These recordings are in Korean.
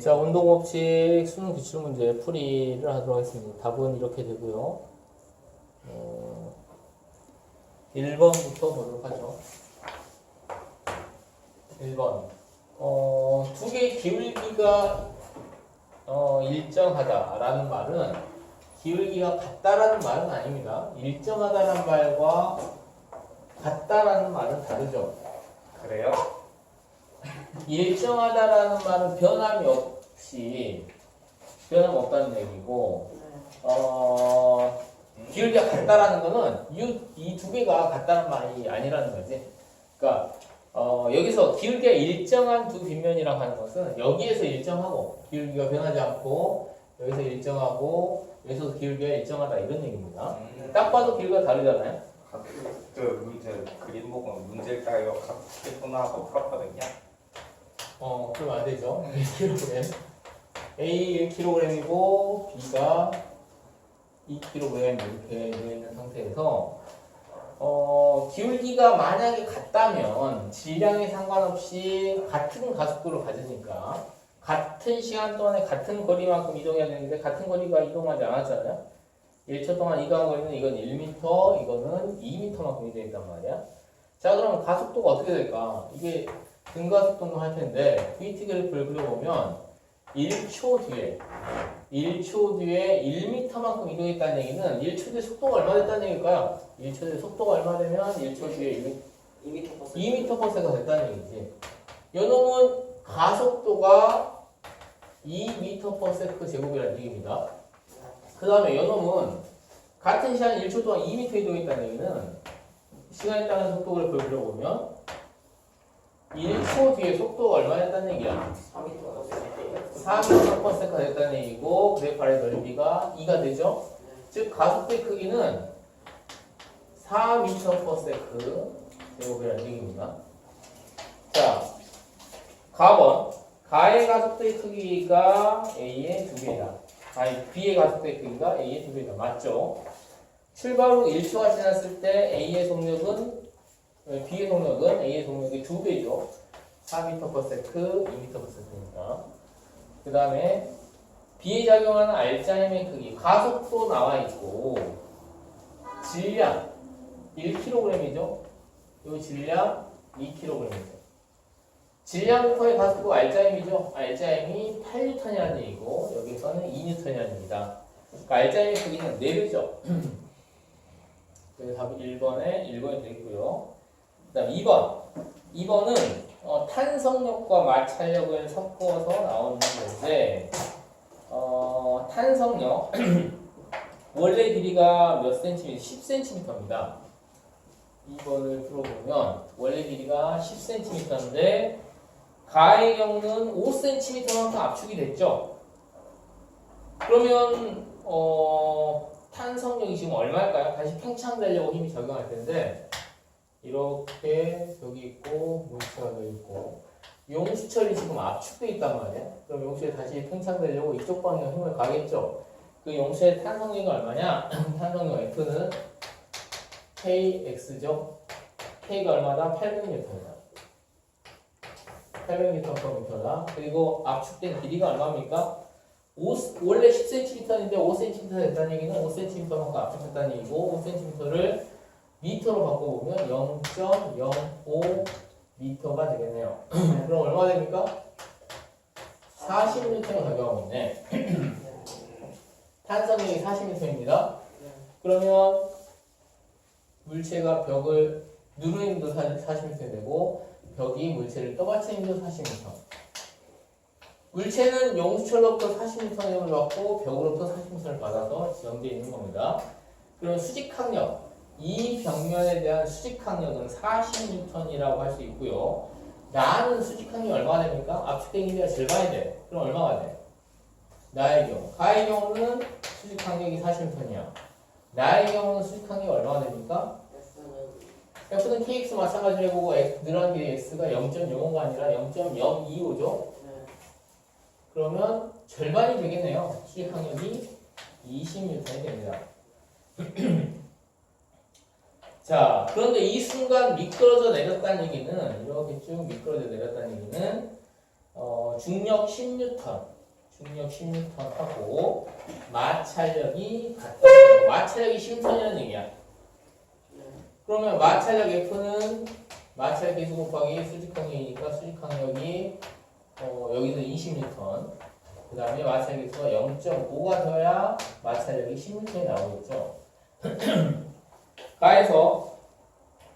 자, 운동법칙 수능 기출문제 풀이를 하도록 하겠습니다. 답은 이렇게 되고요. 1번부터 보도록 하죠. 1번. 두 개의 기울기가 일정하다라는 말은 기울기가 같다라는 말은 아닙니다. 일정하다라는 말과 같다라는 말은 다르죠. 그래요? 일정하다라는 말은 변함이 없다는 얘기고, 기울기가 같다라는 거는 이 두 개가 같다는 말이 아니라는 거지. 그러니까 여기서 기울기가 일정한 두 빗면이라고 하는 것은 여기에서 일정하고 기울기가 변하지 않고 여기서 일정하고 여기서 기울기가 일정하다 이런 얘기입니다. 딱 봐도 기울기가 다르잖아요. 그 문제 그림 보고 문제를 따요 같이 전화하고 풀었거든요. 그러면 안 되죠. 1kg. A 1kg이고 B가 2kg 이렇게 되어 있는 상태에서 기울기가 만약에 같다면 질량에 상관없이 같은 가속도를 가지니까 같은 시간 동안에 같은 거리만큼 이동해야 되는데 같은 거리가 이동하지 않았잖아요. 1초 동안 이동한 거리는 이건 1m, 이거는 2m만큼 이동했단 말이야. 자, 그럼 가속도가 어떻게 될까? 이게 등가속도는 할 텐데 VT 그래프를 그려보면 1초 뒤에 1m만큼 이동했다는 얘기는 1초 뒤에 속도가 얼마 됐다는 얘기일까요? 1초 뒤에 속도가 얼마 되면 1초 뒤에 2m/s가 됐다는 얘기지. 요놈은 가속도가 2m/s 제곱이라는 얘기입니다. 그 다음에 요놈은 같은 시간 1초 동안 2m 이동했다는 얘기는 시간에 따른 속도 그래프를 그려보면 1초 뒤에 속도가 얼마 됐다는 얘기야? 4m/s가 됐다는 얘기고 그래프의 넓이가 2가 되죠? 즉 가속도의 크기는 4m/s 제곱이라는 얘기입니다. 자, 가번 가의 가속도의 크기가 A의 2배이다. B의 가속도의 크기가 A의 2배이다. 맞죠? 출발 후 1초가 지났을 때 B의 속력은 A의 속력이 2배죠. 4m/s, 2m/s니까. 그 다음에 B에 작용하는 R자임의 크기, 가속도 나와 있고 질량 1kg이죠. 이 질량 2kg이죠. 질량 곱하기 가속도 R자임이죠. R자임이 8N이라는 얘기고 여기서는 2N이랍니다. 그러니까 R자임의 크기는 4배죠. 그래서 답이 1번이 되겠고요. 그 다음 2번은 탄성력과 마찰력을 섞어서 나오는 건데 탄성력 원래 길이가 몇 cm? 10cm입니다. 2번을 풀어보면 원래 길이가 10cm인데 가의 경우는 5cm만큼 압축이 됐죠. 그러면 탄성력이 지금 얼마일까요? 다시 팽창되려고 힘이 적용할 텐데 이렇게 벽이 있고 물체가 더 있고 용수철이 지금 압축되어 있단 말이야. 그럼 용수에 다시 팽창되려고 이쪽 방향 힘을 가겠죠. 그 용수의 탄성력이 얼마냐? 탄성력 F는 KX죠. K가 얼마다? 800N이다. 800Nm/m다. 그리고 압축된 길이가 얼마입니까? 원래 10cm인데 5cm 됐다는 얘기는 5cm만큼 압축됐다는 얘기고 5cm를 미터로 바꿔보면 0.05m가 되겠네요. 그럼 얼마 됩니까? 40N을 적용하고 있네. 탄성력이 40N입니다. 그러면 물체가 벽을 누르는 힘도 40M 되고 벽이 물체를 떠받치는 힘도 40M. 물체는 용수철로부터 40m을 받고 벽으로부터 40m를 받아서 지정되어 있는 겁니다. 그럼 수직항력, 이 벽면에 대한 수직항력은 40N이라고 할 수 있고요. 나는 수직항력이 얼마가 됩니까? 압축된 길이가 절반이 돼. 그럼 얼마가 돼? 나의 경우. 가의 경우는 수직항력이 40N이야. 나의 경우는 수직항력이 얼마가 됩니까? F는 KX 마찬가지로 해보고 늘어난 길이 X가 0.05가 아니라 0.025죠? 그러면 절반이 되겠네요. 수직항력이 20N이 됩니다. 자, 그런데 이 순간 미끄러져 내렸다는 얘기는 이렇게 쭉 미끄러져 내렸다는 얘기는 중력 10N, 중력 10N 하고 마찰력이 같다. 마찰력이 10N이라는 얘기야. 그러면 마찰력 F는 마찰 계수 곱하기 수직항력이니까 수직항력이 여기서 20N. 그 다음에 마찰 계수가 0.5가 되어야 마찰력이 10N이 나오겠죠. 가에서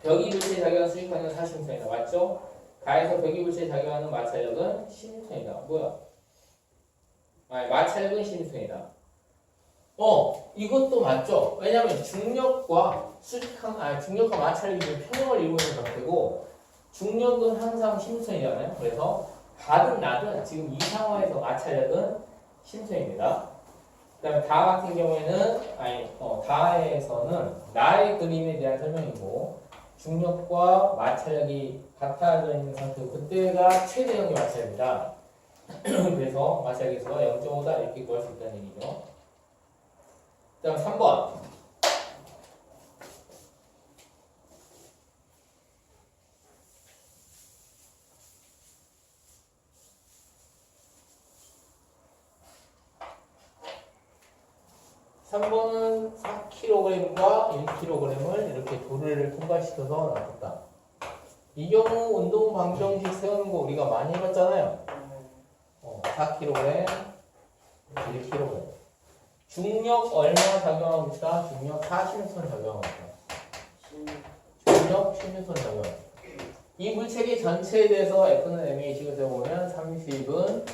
벽이 물체에 작용하는 수직항력은 40N이다. 맞죠? 가에서 벽이 물체에 작용하는 마찰력은 10N이다. 뭐야? 마찰력은 10N이다. 이것도 맞죠? 왜냐면 중력과 중력과 마찰력이 지금 평형을 이루고 있는 상태고 중력은 항상 10N이잖아요. 그래서 가든 나든 지금 이 상황에서 마찰력은 10N입니다. 그 다음에 다 같은 경우에는 다에서는 나의 그림에 대한 설명이고 중력과 마찰력이 같아져 있는 상태고 그때가 최대형의 마찰입니다. 그래서 마찰 계수가 0.5다 이렇게 구할 수 있다는 얘기죠. 그 다음 3번. (3번은) 4kg과 1kg을 이렇게 도르래를 통과시켜서 나눴다. 이 경우 운동 방정식 세우는 거 우리가 많이 해봤잖아요. 4kg, 1kg. 중력 얼마 작용하고 있다? 중력 40N 작용하고 있다. 중력 10N 작용. 이 물체계 전체에 대해서 F는 MH가 되어보면 30은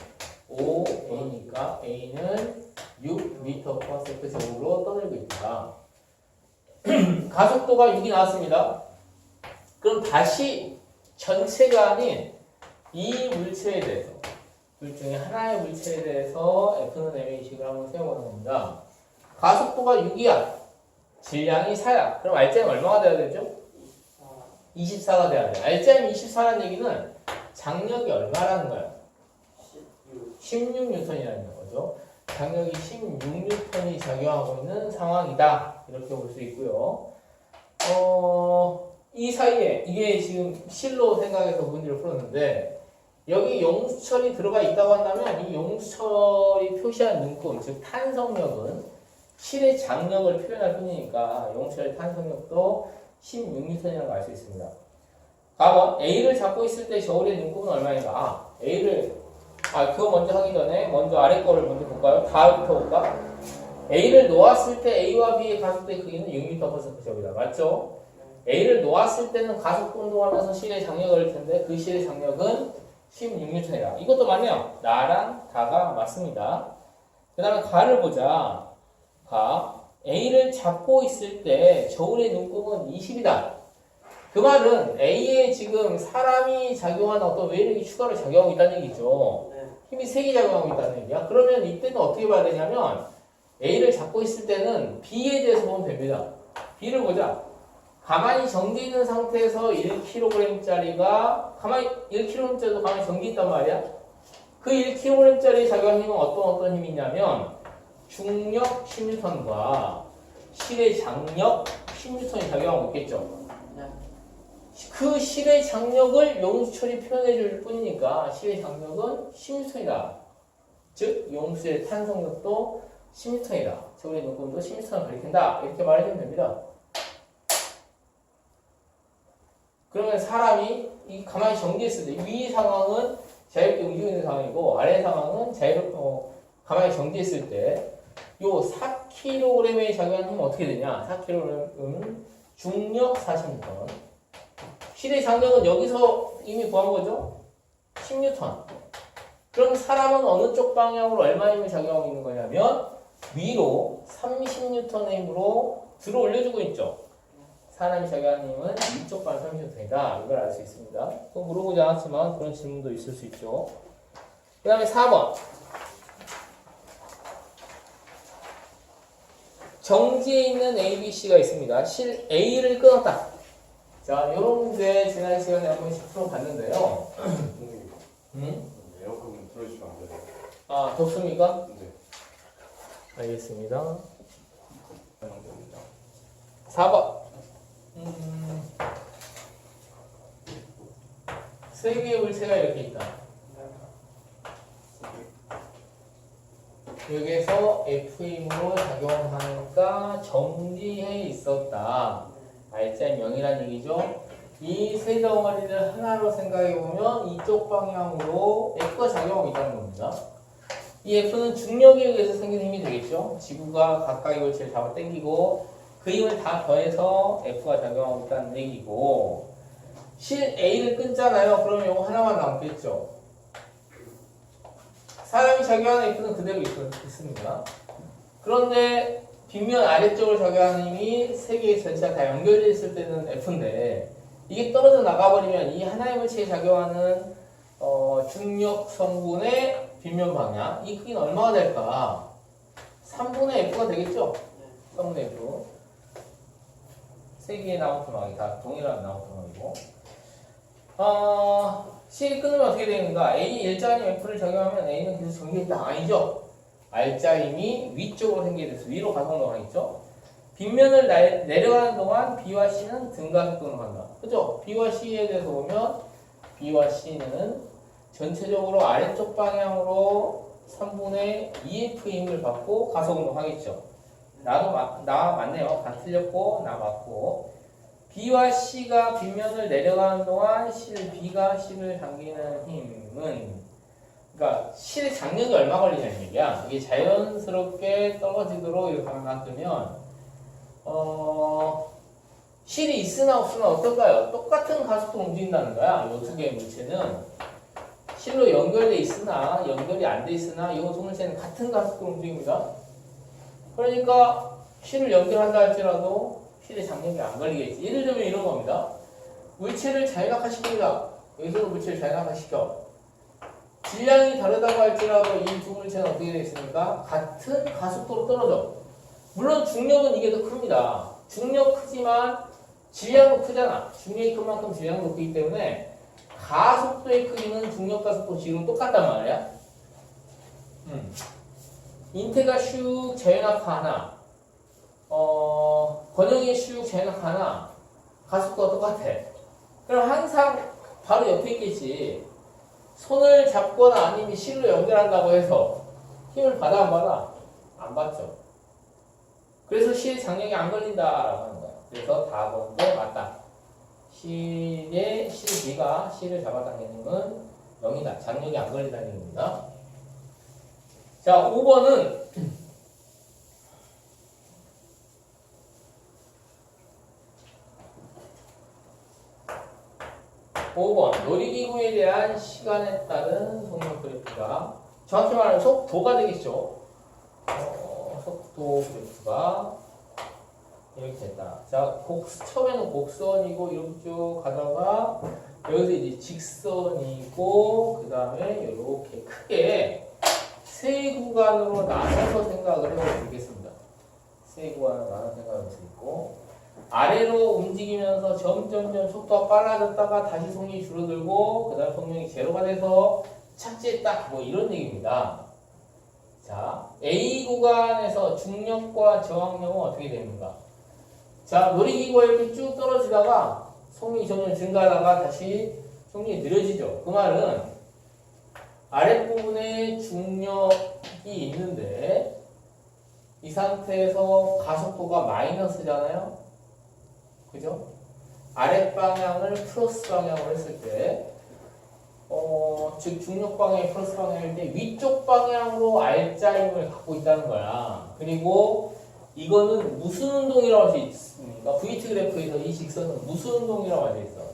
5A니까 A는 6m/s 제곱으로 떠들고 있다. 가속도가 6이 나왔습니다. 그럼 다시 전체가 아닌 이 물체에 대해서 둘 중에 하나의 물체에 대해서 F는 MA식을 한번 세워보는 겁니다. 가속도가 6이야. 질량이 4야. 그럼 RCM 얼마가 돼야 되죠? 24가 돼야 돼. RCM 24라는 얘기는 장력이 얼마라는 거야? 16N이라는 거죠. 장력이 16N이 작용하고 있는 상황이다. 이렇게 볼 수 있고요. 이 사이에 이게 지금 실로 생각해서 문제를 풀었는데 여기 용수철이 들어가 있다고 한다면 이 용수철이 표시한 눈금, 즉 탄성력은 실의 장력을 표현할 뿐이니까 용수철의 탄성력도 16N이라는 걸 알 수 있습니다. 다음은 A를 잡고 있을 때 저울의 눈금은 얼마인가? 그거 먼저 하기 전에 먼저 아래 거를 먼저 볼까요? 다음부터 볼까? A를 놓았을 때 A와 B의 가속도의 크기는 6m/s입니다. 맞죠? A를 놓았을 때는 가속도 운동하면서 실의 장력을 할 텐데 그 실의 장력은 16N이다. 이것도 맞네요. 나랑 다가 맞습니다. 그 다음에 가를 보자. 가. A를 잡고 있을 때 저울의 눈금은 20이다. 그 말은 A에 지금 사람이 작용하는 어떤 외력이 추가로 작용하고 있다는 얘기죠. 힘이 3개 작용하고 있다는 얘기야. 그러면 이때는 어떻게 봐야 되냐면 A를 잡고 있을 때는 B에 대해서 보면 됩니다. B를 보자. 가만히 정지 있는 상태에서 1kg짜리가 가만히 1kg짜리도 가만히 정지 있단 말이야. 그 1kg짜리 작용 힘은 어떤 힘이 있냐면 중력 10N과 실의 장력 10N이 작용하고 있겠죠. 그 실의 장력을 용수철이 표현해 줄 뿐이니까 실의 장력은 10N이다. 즉 용수의 탄성력도 10N이다. 저울의 눈금도 10N을 가리킨다. 이렇게 말해주면 됩니다. 그러면 사람이 가만히 정지했을 때 위 상황은 자유롭게 움직이고 있는 상황이고 아래 상황은 가만히 정지했을 때 요 4kg의 작용하는 힘은 어떻게 되냐? 4kg은 중력 40N. 실의 장력은 여기서 이미 구한 거죠? 10N. 그럼 사람은 어느 쪽 방향으로 얼마 힘을 작용하고 있는 거냐면 위로 30N의 힘으로 들어 올려주고 있죠. 사람이 작용하는 힘은 이쪽 방향 30N이다. 이걸 알 수 있습니다. 그거 물어보지 않았지만 그런 질문도 있을 수 있죠. 그 다음에 4번. 정지에 있는 A, B, C가 있습니다. 실 A를 끊었다. 자, 이런 문제 지난 시간에 한번 10% 봤는데요. 에어컨 좀 틀어주시면 안 돼요? 덥습니까? 네. 알겠습니다. 4번. 세 개의 물체가 이렇게 있다. 여기서 F임으로 작용하니까 정지해 있었다. 알짜임 0이란 얘기죠. 이 세 덩어리를 하나로 생각해 보면 이쪽 방향으로 F가 작용하고 있다는 겁니다. 이 F는 중력에 의해서 생긴 힘이 되겠죠. 지구가 가까이 골체를 잡아 당기고 그 힘을 다 더해서 F가 작용하고 있다는 얘기고, 실 A를 끊잖아요. 그러면 이거 하나만 남겠죠. 사람이 작용하는 F는 그대로 있습니다. 그런데 빗면 아래쪽을 작용하는 힘이 세 개의 전체가 다 연결되어 있을 때는 F인데, 이게 떨어져 나가버리면 이 하나의 물체에 작용하는 중력 성분의 빗면 방향, 이 크기는 얼마가 될까? 3분의 F가 되겠죠? 3분의 F. 세 개의 나우토막이 다 동일한 나우토막이고, 실이 끊으면 어떻게 되는가? A 일자임 F를 적용하면 A는 계속 전개했다. 아니죠? R자임이 위쪽으로 생기게 돼서 위로 가속도 하겠죠? 빗면을 내려가는 동안 B와 C는 등가속도로 간다. 그죠? B와 C에 대해서 보면 B와 C는 전체적으로 아래쪽 방향으로 3분의 2F 힘을 받고 가속운동하겠죠. 나 맞네요. 다 틀렸고 나 맞고. B와 C가 빗면을 내려가는 동안 B가 C를 당기는 힘은, 그러니까 실의 장력이 얼마 걸리냐는 얘기야. 이게 자연스럽게 떨어지도록 이렇게 놔두면 실이 있으나 없으나 어떨까요? 똑같은 가속도로 움직인다는 거야. 이 두 개의 물체는 실로 연결돼 있으나 연결이 안 돼 있으나 이 두 물체는 같은 가속도로 움직입니다. 그러니까 실을 연결한다 할지라도 실의 장력이 안 걸리겠지. 예를 들면 이런 겁니다. 물체를 자연낙하시킵니다. 여기서 물체를 자연낙하시켜. 질량이 다르다고 할지라도 이 두 물체는 어떻게 되어 있습니까? 같은 가속도로 떨어져. 물론 중력은 이게 더 큽니다. 중력 크지만 질량도 크잖아. 중력이 큰 만큼 질량도 크기 때문에 가속도의 크기는 중력과 속도 지금 똑같단 말이야. 인태가 슉 자연낙하하나, 권역이 슉 자연낙하하나 가속도가 똑같아. 그럼 항상 바로 옆에 있겠지. 손을 잡거나 아니면 실로 연결한다고 해서 힘을 받아 안 받아? 안 받죠. 그래서 실 장력이 안 걸린다라고 하는 거야. 그래서 답은 맞다. 실 B가 실을 잡아당기는 건 0이다. 장력이 안 걸린다는 얘기입니다. 자, 5번은 놀이기구에 대한 시간에 따른 속력 그래프가, 정확히 말하면 속도가 되겠죠. 속도 그래프가 이렇게 됐다. 자, 처음에는 곡선이고 이렇게 쭉 가다가 여기서 이제 직선이고 그 다음에 이렇게 크게 세 구간으로 나눠서 생각을 해보면 되겠습니다. 세 구간으로 나눠서 생각할 수 있고, 아래로 움직이면서 점점점 속도가 빨라졌다가 다시 속력이 줄어들고 그 다음 속력이 제로가 돼서 착지했다, 뭐 이런 얘기입니다. 자, A 구간에서 중력과 저항력은 어떻게 됩니까? 자, 놀이기구가 이렇게 쭉 떨어지다가 속력이 점점 증가하다가 다시 속력이 느려지죠. 그 말은 아랫부분에 중력이 있는데 이 상태에서 가속도가 마이너스잖아요. 그죠? 아랫방향을 플러스 방향으로 했을 때, 즉 중력 방향이 플러스 방향일 때 위쪽 방향으로 R자임을 갖고 있다는 거야. 그리고 이거는 무슨 운동이라고 할 수 있습니까? VT 그래프에서 이 직선은 무슨 운동이라고 할 수 있어?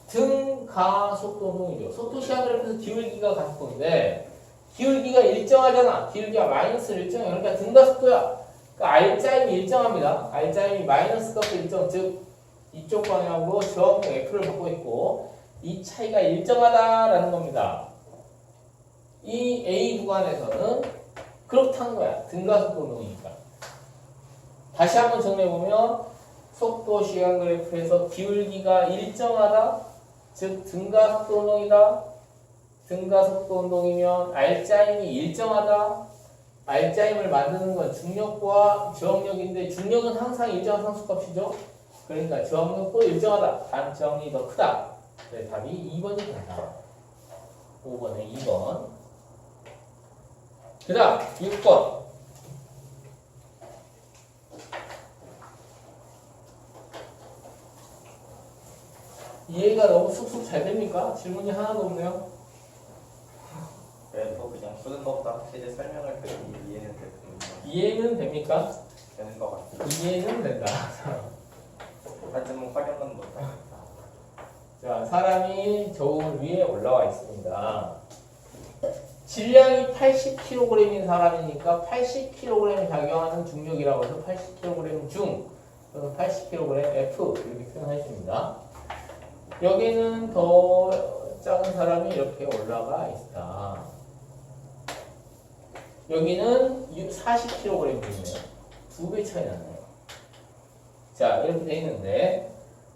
등가속도 운동이죠. 속도 시간 그래프에서 기울기가 가속도인데 기울기가 일정하잖아. 기울기가 마이너스 일정해. 그러니까 등가속도야. 그러니까 R자임이 일정합니다. R자임이 마이너스 값도 일정, 즉 이쪽 방향으로 저항력 F를 갖고 있고 이 차이가 일정하다라는 겁니다. 이 A 구간에서는 그렇다는 거야. 등가속도 운동이니까. 다시 한번 정리해보면 속도 시간 그래프에서 기울기가 일정하다, 즉 등가속도 운동이다. 등가속도 운동이면 R자임이 일정하다. R자임을 만드는 건 중력과 저항력인데 중력은 항상 일정한 상수값이죠. 그러니까 저항력도 일정하다. 단 저항력이 더 크다. 네, 답이 2번이 된다. 5번에 2번. 그 다음 6번. 이해가 너무 쑥쑥 잘 됩니까? 질문이 하나도 없네요. 그래서 그냥 푸는 것보다 확실히 설명을 듣고 이해는 이해는 됩니까? 되는 것 같아요. 이해는 된다. 하지만 활용은 못하겠다. 자, 사람이 저울 위에 올라와 있습니다. 질량이 80kg인 사람이니까 80kg에 작용하는 중력이라고 해서 80kg 중 또는 80kg F 이렇게 표현해 줍니다. 여기는 더 작은 사람이 이렇게 올라가 있다. 여기는 40kg 이네요. 2배 차이 나네요. 자, 이렇게 돼 있는데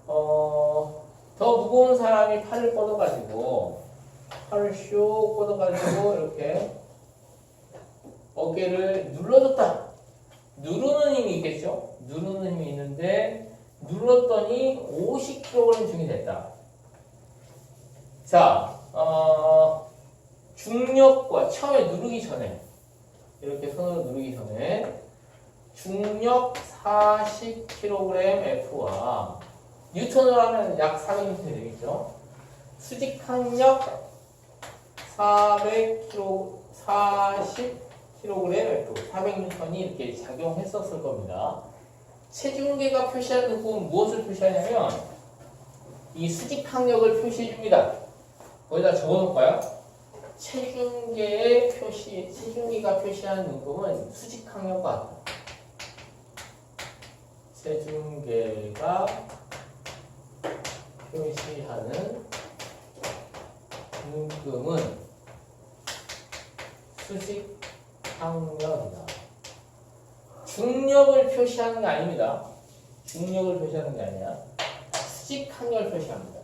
더 무거운 사람이 팔을 뻗어가지고 팔을 슉 뻗어가지고 이렇게 어깨를 눌러줬다. 누르는 힘이 있겠죠? 누르는 힘이 있는데 눌렀더니 50kg 중이 됐다. 자, 중력과 처음에 누르기 전에 이렇게 손으로 누르기 전에 중력 40kg F와 뉴턴으로 하면 약 400N이 되겠죠. 수직항력 40kg F, 400N이 이렇게 작용했었을 겁니다. 체중계가 표시하는 부분 무엇을 표시하냐면 이 수직항력을 표시해 줍니다. 거기다 적어놓을까요? 체중계의 표시, 체중계가 표시하는 문구는 수직항력과 같다. 체중계가 표시하는 문금은 수직항력이다. 중력을 표시하는 게 아닙니다. 중력을 표시하는 게 아니라 수직항력을 표시합니다.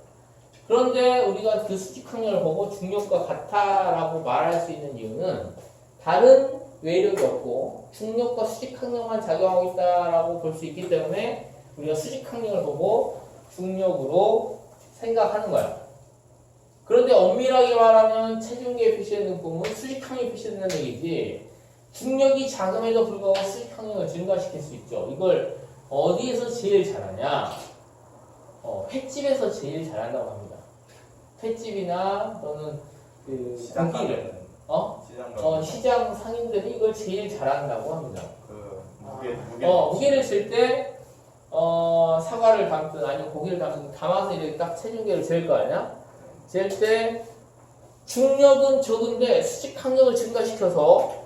그런데 우리가 그 수직항력을 보고 중력과 같다라고 말할 수 있는 이유는 다른 외력이 없고 중력과 수직항력만 작용하고 있다라고 볼 수 있기 때문에 우리가 수직항력을 보고 중력으로 생각하는 거야. 그런데 엄밀하게 말하면 체중계에 표시되는 부분은 수직항력이 표시된다는 얘기지 중력이 작음에도 불구하고 수직항력을 증가시킬 수 있죠. 이걸 어디에서 제일 잘하냐? 횟집에서 제일 잘한다고 합니다. 횟집이나 또는 그 시장 고기를 가면 시장 상인들이 이걸 제일 잘한다고 합니다. 그 무게를 잴 때 사과를 담든 아니면 고기를 담든 담아서 이렇게 딱 체중계를 잴 거 아니야? 잴 때 중력은 적은데 수직항력을 증가시켜서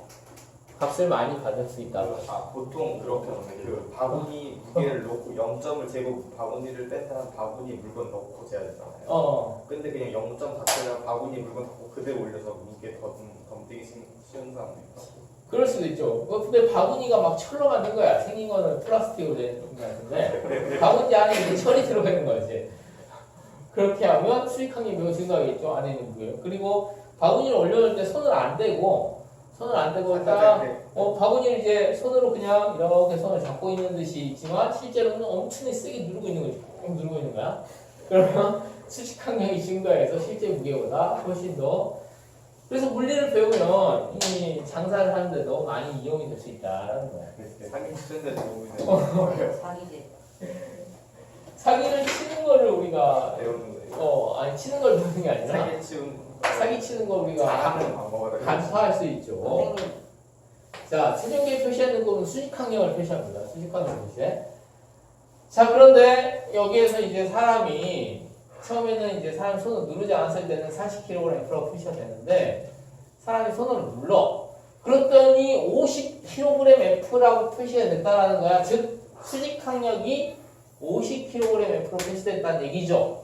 값을 많이 받을 수 있다고. 보통 그렇게 하는데 그 바구니 무게를 놓고 0점을 재고 바구니를 뺀 다음 바구니 물건 넣고 재야 되잖아요. 근데 그냥 0점 자체가 바구니 물건 갖고 그대로 올려서 무게 덤뛰기 쉬운 사람도 있고. 그럴 수도 있죠. 근데 바구니가 막 철로 만든 거야. 생긴 거는 플라스틱으로 된 같은데 바구니 안에 이제 철이 들어가 있는 거지. 그렇게 하면 수직항력이 매우 증가하겠죠. 안에 있는 무게. 그리고 바구니를 올려놓을 때 손을 안 대고 딱 바구니를 이제 손으로 그냥 이렇게 손을 잡고 있는 듯이 있지만 실제로는 엄청나게 세게 누르고 있는 거지. 꼭 누르고 있는 거야. 그러면 수직항력이 증가해서 실제 무게보다 훨씬 더. 그래서 물리를 배우면 이 장사를 하는데 너무 많이 이용이 될 수 있다라는 거야. 사기 치는데 도움이 되는 거예요. 사기지. 사기를 치는 거를 우리가 배우는 거예요. 아니 치는 걸 배우는 게 아니라 사기 치는 걸 우리가 잘하는 방법을 간파할 수 있죠. 선생님. 자, 체중계에 표시하는 거는 수직항력을 표시합니다. 수직항력 표시해. 자, 그런데 여기에서 이제 사람이 처음에는 이제 사람 손을 누르지 않았을 때는 40kg F라고 표시가 되는데 사람이 손으로 눌러. 그랬더니 50kg F라고 표시가 됐다라는 거야. 즉 수직항력이 50kg F로 표시됐다는 얘기죠.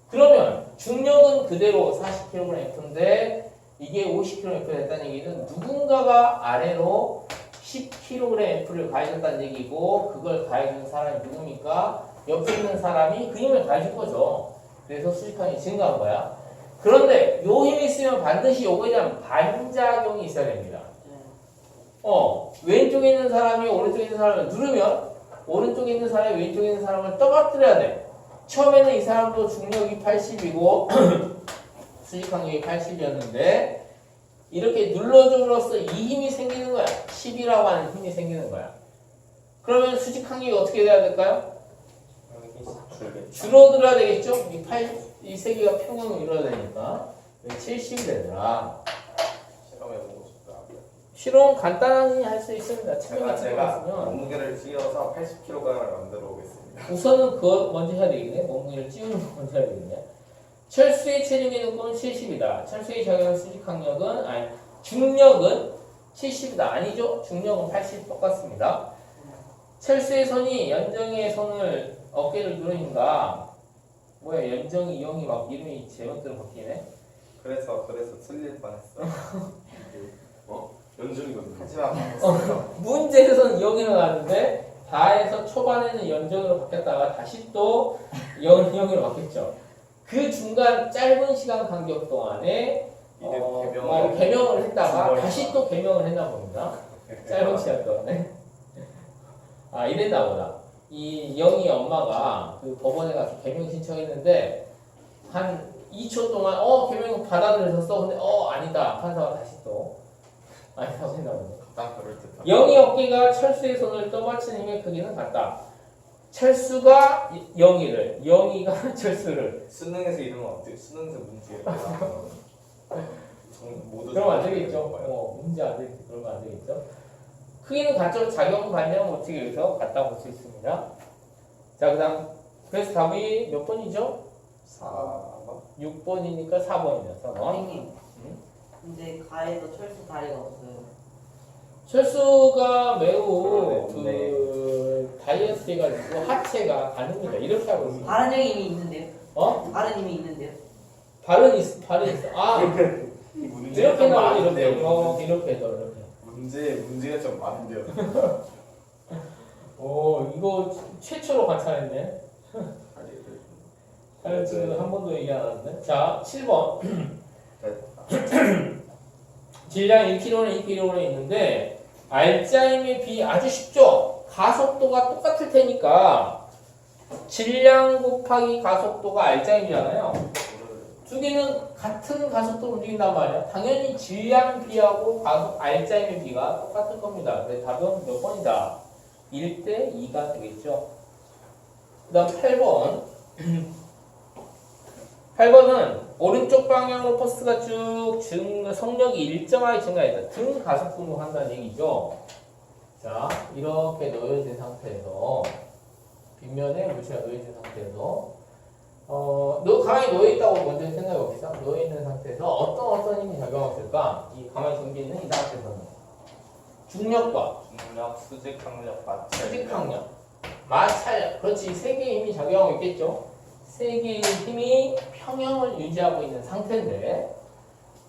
그러면 중력은 그대로 40kg F인데 이게 50kg F가 됐다는 얘기는 누군가가 아래로 10kg F를 가해줬다는 얘기고 그걸 가해준 사람이 누굽니까? 옆에 있는 사람이 그 힘을 가해준 거죠. 그래서 수직항력이 증가한 거야. 그런데 요 힘이 있으면 반드시 요거에 대한 반작용이 있어야 됩니다. 왼쪽에 있는 사람이 오른쪽에 있는 사람을 누르면 오른쪽에 있는 사람이 왼쪽에 있는 사람을 떠받들여야 돼. 처음에는 이 사람도 중력이 80이고 수직항력이 80이었는데 이렇게 눌러줌으로써 이 힘이 생기는 거야. 10이라고 하는 힘이 생기는 거야. 그러면 수직 항력이 어떻게 돼야 될까요? 줄어들어야 되겠죠? 이 세 개가 평형을 이뤄야 되니까 70이 되더라. 실험해보고 싶다. 실험 간단히 할 수 있습니다. 책임 같은 거 제가 있으면 몸무게를 씌워서 80kg을 만들어 오겠습니다. 우선은 그거 먼저 해야 되겠네. 몸무게를 찌우는 거 먼저 해야 되겠네. 철수의 체중의 눈금은 70이다. 철수의 작용 수직 항력은 중력은 70이다. 아니죠? 중력은 80 똑같습니다. 철수의 손이 연정이의 손을 어깨를 누르니까 뭐야 연정이 이형이 막 이름이 제멋대로 바뀌네. 그래서 틀릴 뻔했어. 연준이거든요. 하지만 문제에서는 0이 나왔는데 다에서 초반에는 연정으로 바뀌었다가 다시 또 0으로 바뀌었죠. 그 중간 짧은 시간 간격 동안에 개명을 했다가 다시 또 개명을 했나 봅니다. 짧은 시간 동안에. 이랬나 보다. 이 영희 엄마가 그 법원에 가서 개명 신청했는데 한 2초 동안 개명 받아들여졌어. 근데 아니다. 판사가 다시 또 아니라고 했나 보다. 딱 그럴 듯한. 영희 어깨가 철수의 손을 떠받치는 힘의 크기는 같다. 철수가 영희를, 영희가 철수를. 수능에서 이러면 어때요? 수능에서 문제. 모두 그러면 안 되겠죠. 문제 안 되겠죠. 그러면 안 되겠죠. 크기는 같죠. 작용 반영 어떻게 여기서 같다 볼 수 있습니다. 자, 그다음 그래서 답이 몇 번이죠? 4번? 6번이니까 4번이죠. 4번. 선생님. 근데 가에서 철수 다리가 없어요. 철수가 매우 네. 다이어트 해가지고 하체가 가능합니다. 이렇게 하고 있습니다. 발은 형이 이미 있는데요. 발은 이미 있는데요. 발은 있어. 이렇게 나오면 이렇게. 많은데요. 이렇게 해서 이렇게. 문제가 좀 많은데요. 이거 최초로 관찰했네. 다이어트는 한 번도 얘기 안 하는데. 자, 7번. 질량 1km는 2km는 있는데 알짜임에 비해 아주 쉽죠. 가속도가 똑같을 테니까 질량 곱하기 가속도가 알짜임이잖아요. 두 개는 같은 가속도로 움직인단 말이야. 당연히 질량 비하고 가속 알짜임의 비가 똑같을 겁니다. 그래서 답은 몇 번이다? 1대 2가 되겠죠. 그 다음 8번. 8번은 오른쪽 방향으로 버스가 쭉 속력이 일정하게 증가했다. 등 가속 분동한다는 얘기죠. 자, 이렇게 놓여진 상태에서 빗면에 물체가 놓여진 상태에서 가만히 놓여있다고 먼저 생각해 봅시다. 놓여있는 상태에서 어떤 힘이 작용했을까? 이 가만히 정지 있는 이 상태에서는 중력과 중력, 수직 항력, 마찰. 수직 항력, 마찰력, 그렇지. 세 개의 힘이 작용하고 있겠죠. 세 개의 힘이 평형을 유지하고 있는 상태인데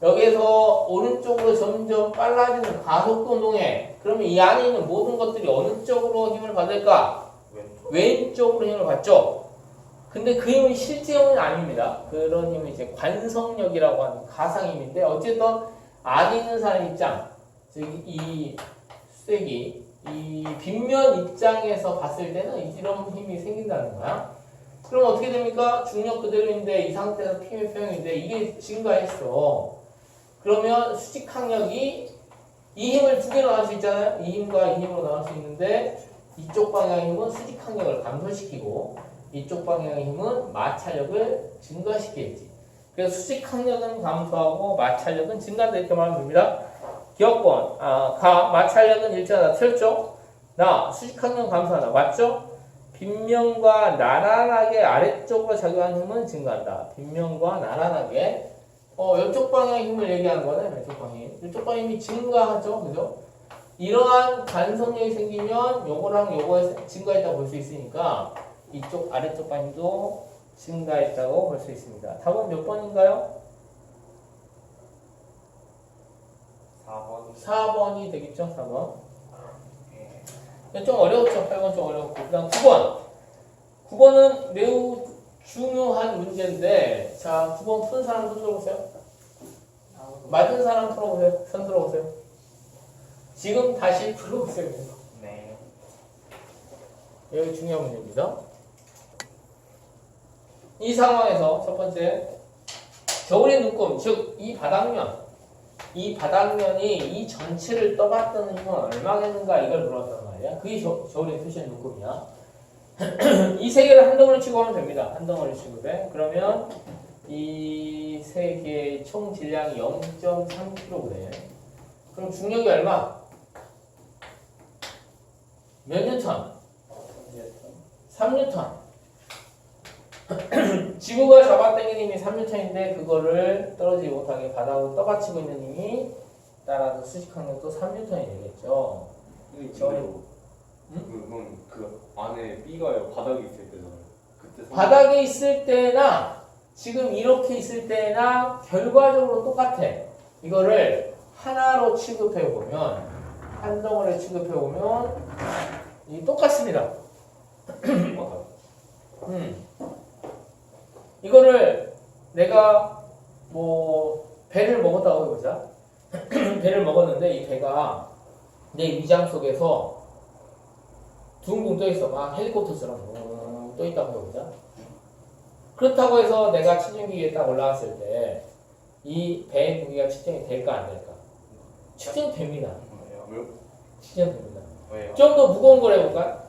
여기에서 오른쪽으로 점점 빨라지는 가속도 운동에 그러면 이 안에 있는 모든 것들이 어느 쪽으로 힘을 받을까? 왼쪽으로 힘을 받죠. 근데 그 힘은 실제 힘은 아닙니다. 그런 힘은 이제 관성력이라고 하는 가상힘인데 어쨌든 안에 있는 사람 입장, 즉 이 수색이 이 빗면 입장에서 봤을 때는 이런 힘이 생긴다는 거야. 그럼 어떻게 됩니까? 중력 그대로인데 이 상태에서 P의 평형인데 이게 증가했어. 그러면 수직 항력이 이 힘을 두 개로 나눌 수 있잖아요. 이 힘과 이 힘으로 나눌 수 있는데 이쪽 방향의 힘은 수직 항력을 감소시키고 이쪽 방향의 힘은 마찰력을 증가시키겠지. 그래서 수직 항력은 감소하고 마찰력은 증가한다 이렇게 말하면 됩니다. 기억권, 마찰력은 일정하다 틀렸죠? 수직 항력은 감소하다 맞죠? 빗면과 나란하게 아래쪽으로 작용하는 힘은 증가한다. 빗면과 나란하게 이쪽 방향의 힘을 얘기하는 거네. 이쪽 방향. 이쪽 방향 힘이 증가하죠. 그죠? 이러한 관성력이 생기면 요거랑 요거에 증가했다고 볼 수 있으니까 이쪽 아래쪽 방향도 증가했다고 볼 수 있습니다. 답은 몇 번인가요? 4번. 4번이 되겠죠. 4번. 좀 어려웠죠. 8번 좀 어려웠고. 그 다음 9번. 9번은 매우 중요한 문제인데, 자, 9번 푼 사람 손 들어보세요. 맞은 사람 풀어보세요. 손 들어보세요. 지금 다시 풀어보세요. 네. 여기 중요한 문제입니다. 이 상황에서 첫 번째, 겨울의 눈금, 즉, 이 바닥면, 이 바닥면이 이 전체를 떠받드는 힘은 얼마겠는가 이걸 물었단 말이야. 그게 저울에 표시한 눈금이야. 이 세 개를 한 덩어리 취급하면 됩니다. 한 덩어리 취급해. 그러면 이 세 개의 총 질량이 0.3kg. 그럼 중력이 얼마? 몇 뉴턴? 3뉴턴. 지구가 잡아당기는 힘이 3뉴턴인데 그거를 떨어지지 못하게 바닥으로 떠받치고 있는 힘이 따라서 수직항력도 3뉴턴이 되겠죠. 이게 진짜로 그건 그 안에 B가요 바닥에 있을 때잖아요. 그때 바닥에 있을 때나 지금 이렇게 있을 때나 결과적으로 똑같아. 이거를 하나로 취급해 보면 한 덩어리 취급해 보면 이 똑같습니다. 맞아요. 이거를 내가 뭐 배를 먹었다고 해보자. 배를 먹었는데 이 배가 내 위장 속에서 둥둥 떠 있어. 막 헬리콥터처럼 떠 있다고 해보자. 그렇다고 해서 내가 측정기 위에 딱 올라갔을 때 이 배의 무게가 측정이 될까 안 될까? 측정됩니다. 왜요? 측정됩니다. 왜요? 좀 더 무거운 걸 해볼까?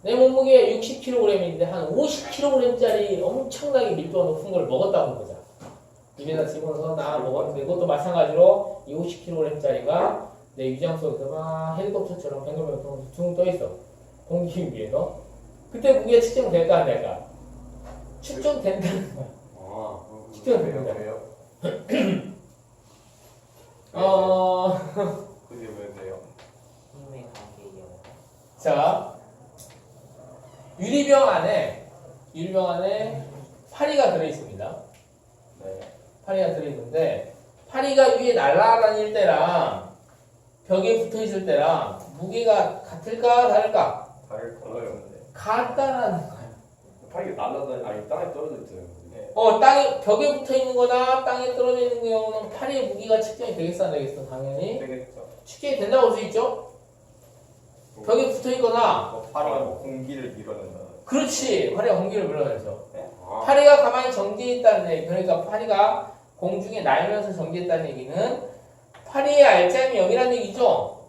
내 몸무게 60kg인데 한 50kg짜리 엄청나게 밀도가 높은 걸 먹었다고 보자. 입에다 집어넣어서 나 먹었는데 그것도 마찬가지로 이 50kg짜리가 내 위장 속에서 막 헬리콥터처럼 뱅글뱅글 둥 떠 있어. 공기 위에서. 그때 무게 측정될까 안 될까? 측정된다는 거야. 아, 측정됩니다. 왜요? 그게 왜 돼요? 힘의 관계예요. 자, 유리병 안에 파리가 들어있습니다. 네. 파리가 들어있는데 파리가 위에 날아다닐 때랑 벽에 붙어있을 때랑 무게가 같을까 다를까? 다를 것 같은데. 같다라는 거야. 파리가 날아다니 아니 땅에 떨어져 있잖아요. 네. 땅에 벽에 붙어있는 거나 땅에 떨어져 있는 경우는 파리의 무게가 측정이 되겠어 안 되겠어? 당연히 되겠죠. 측정이 된다고 볼 수 있죠? 벽에 붙어있거나 파리가 뭐 공기를 밀어낸다. 그렇지 파리가 공기를 밀어내죠. 아, 파리가 가만히 정지했다는 얘기, 그러니까 파리가 공중에 날면서 정지했다는 얘기는 파리의 알짜임이 0이라는 얘기죠.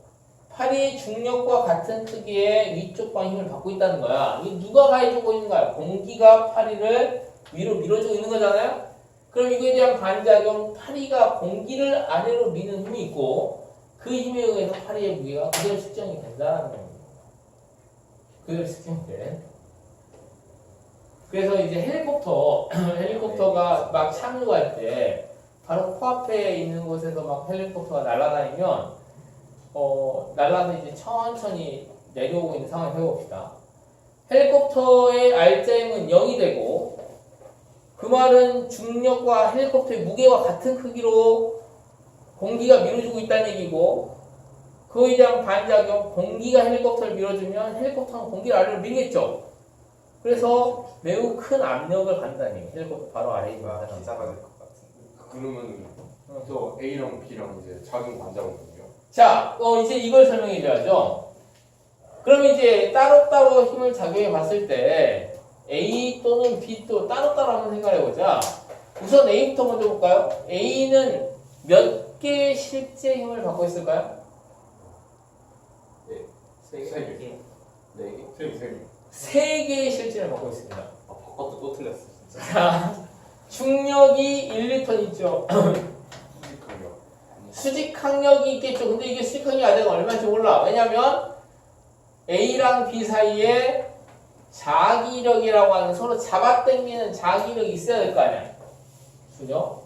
파리의 중력과 같은 크기의 위쪽 방 힘을 받고 있다는 거야. 이게 누가 가해주고 있는 거야? 공기가 파리를 위로 밀어주고 있는 거잖아요. 그럼 이거에 대한 반작용, 파리가 공기를 아래로 미는 힘이 있고 그 힘에 의해서 파리의 무게가 그대로 측정이 된다는 겁니다. 그대로 측정이 돼. 그래서 이제 헬리콥터가 막 착륙할 때 바로 코앞에 있는 곳에서 막 헬리콥터가 날아다니면 날아서 이제 천천히 내려오고 있는 상황을 해봅시다. 헬리콥터의 알짜임은 0이 되고 그 말은 중력과 헬리콥터의 무게와 같은 크기로 공기가 밀어주고 있다는 얘기고 그에 대한 반작용 공기가 헬리콥터를 밀어주면 헬리콥터는 공기를 아래로 밀겠죠. 그래서 매우 큰 압력을 받는다는 얘기. 헬리콥터 바로 아래에 있는 아, 사람. 기사가 될 것 같은데. 그러면 저 A랑 B랑 이제 작용 반작용이요. 자, 이제 이걸 설명해 줘야죠. 그러면 이제 따로따로 힘을 작용해 봤을 때 A 또는 B 또 따로따로 한번 생각해 보자. 우선 A부터 먼저 볼까요? A는 몇 개의 실제 힘을 받고 있을까요? 네. 세 개. 세 개. 네 개. 세 개. 세 개의 실제를 받고 있습니다. 아, 바꿨다 또 틀렸어 진짜. 자, 중력이 1N 있죠. 수직항력. 수직 항력이 있겠죠. 근데 이게 수직 항력이 아니라 얼마인지 몰라. 왜냐면 A랑 B 사이에 자기력이라고 하는 서로 잡아당기는 자기력이 있어야 될 거 아니야. 그죠?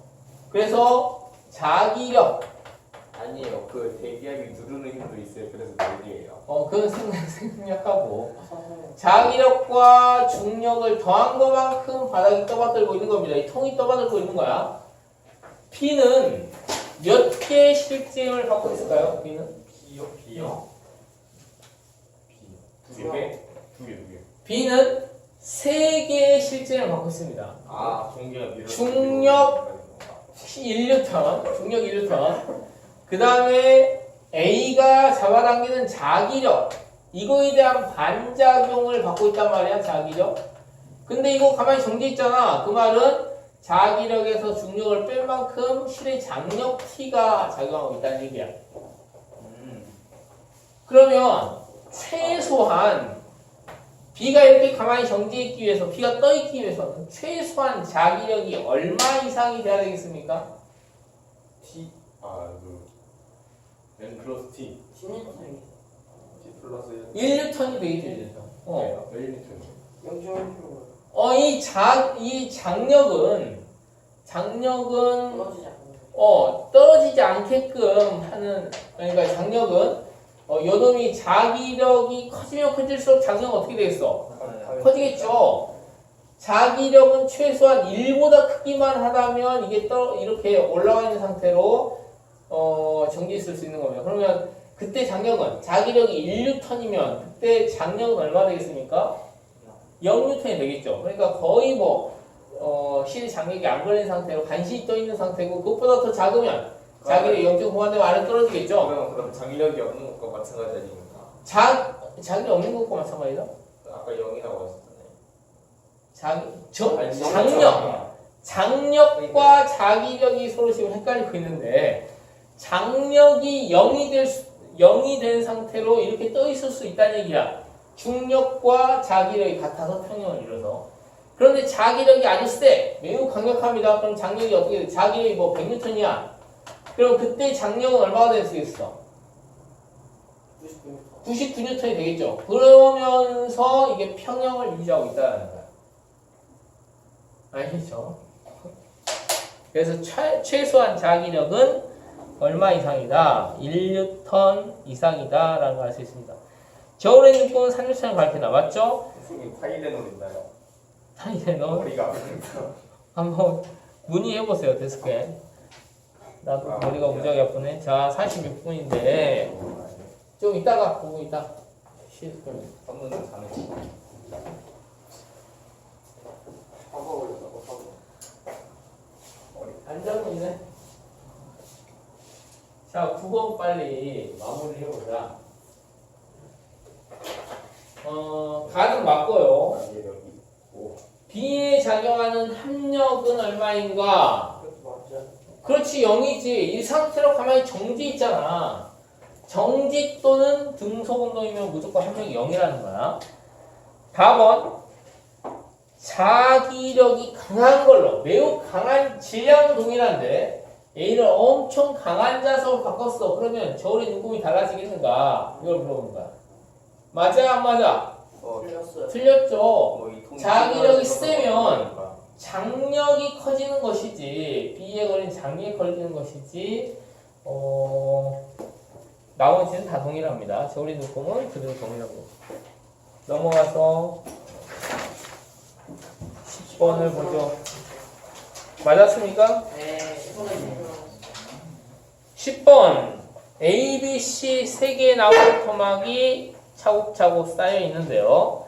그래서 자기력, 아니에요. 그 대기압이 누르는 힘도 있어요. 그래서 4개예요. 그건 생략하고 자기력과 중력을 더한 것만큼 바닥이 떠받들고 있는 겁니다. 이 통이 떠받들고 있는 거야. B는 몇 개의 실제 힘을 받고 있을까요? B는? B요? 두 개? 두 개. B는 3개의 실제 힘을 받고 있습니다. 아, 공기가 밀어. 중력 1뉴턴, 중력 1뉴턴. 그 다음에 A가 잡아당기는 자기력, 이거에 대한 반작용을 받고 있단 말이야, 자기력. 근데 이거 가만히 정지있잖아. 그 말은 자기력에서 중력을 뺄 만큼 실의 장력 T가 작용하고 있다는 얘기야. 그러면 최소한 B가 이렇게 가만히 정지있기 위해서, B가 떠있기 위해서는 최소한 자기력이 얼마 이상이 돼야 되겠습니까? T N 플러스 T 16톤이 T 플러스 1N이 되겠죠. 네, 1m 0.1kg 이 장력은 떨어지지 떨어지지 않게끔 하는, 그러니까 장력은 요놈이 자기력이 커지면 커질수록 장력은 어떻게 되겠어? 커지겠죠. 자기력은 최소한 1보다 크기만 하다면 이게 이렇게 올라와 있는 상태로 정지했을 수 있는 겁니다. 그러면 그때 장력은 자기력이 1N이면 그때 장력은 얼마 되겠습니까? 0N이 되겠죠. 그러니까 거의 실 장력이 안 걸린 상태로 간신히 떠 있는 상태고, 그것보다 더 작으면 자기력 0.5만 되면 아래 떨어지겠죠. 그럼 장력이 없는 것과 마찬가지 아닙니까? 자기력 없는 것과 마찬가지죠. 아까 0이라고 하셨잖아요. 장력과 자기력이 서로 지금 헷갈리고 있는데, 장력이 0이 된 상태로 이렇게 떠 있을 수 있다는 얘기야. 중력과 자기력이 같아서 평형을 이뤄서. 그런데 자기력이 아주 세, 매우 강력합니다. 그럼 장력이 어떻게 돼? 자기력이 100N이야. 그럼 그때 장력은 얼마가 될 수 있어? 99N이 되겠죠. 그러면서 이게 평형을 유지하고 있다는 거야. 알겠죠? 그래서 최소한 자기력은 얼마 이상이다? 1N 이상이다 라는 걸 알 수 있습니다. 겨울의 육군은 3N을 밝히나, 맞죠? 선생님 타이레놀 있나요? 타이레놀 머리가 아프니까. 한번 문의해보세요. 데스크에. 나도 머리가 무지하게 아프네. 자, 46분인데 좀 이따가 보고 있다 쉴 거예요. 선물은 자는 안정이네. 자, 9번 빨리 마무리 해보자. 가는 맞고요. B에 작용하는 합력은 얼마인가? 그렇지, 0이지. 이 상태로 가만히 정지 있잖아. 정지 또는 등속 운동이면 무조건 합력이 0이라는 거야. 답은 자기력이 강한 걸로, 매우 강한 질량은 동일한데 A를 엄청 강한 자석으로 바꿨어. 그러면 저울의 눈금이 달라지겠는가? 이걸 물어보는 거야. 맞아, 안 맞아? 틀렸어요. 틀렸죠. 자기력이 세면 장력이 커지는 것이지, B에 걸린 장력이 커지는 것이지, 나머지는 다 동일합니다. 저울의 눈금은 그대로 동일하고. 넘어가서 10번을 보죠. 맞았습니까? 네. 10번 A, B, C 3개의 나무 토막이 차곡차곡 쌓여 있는데요.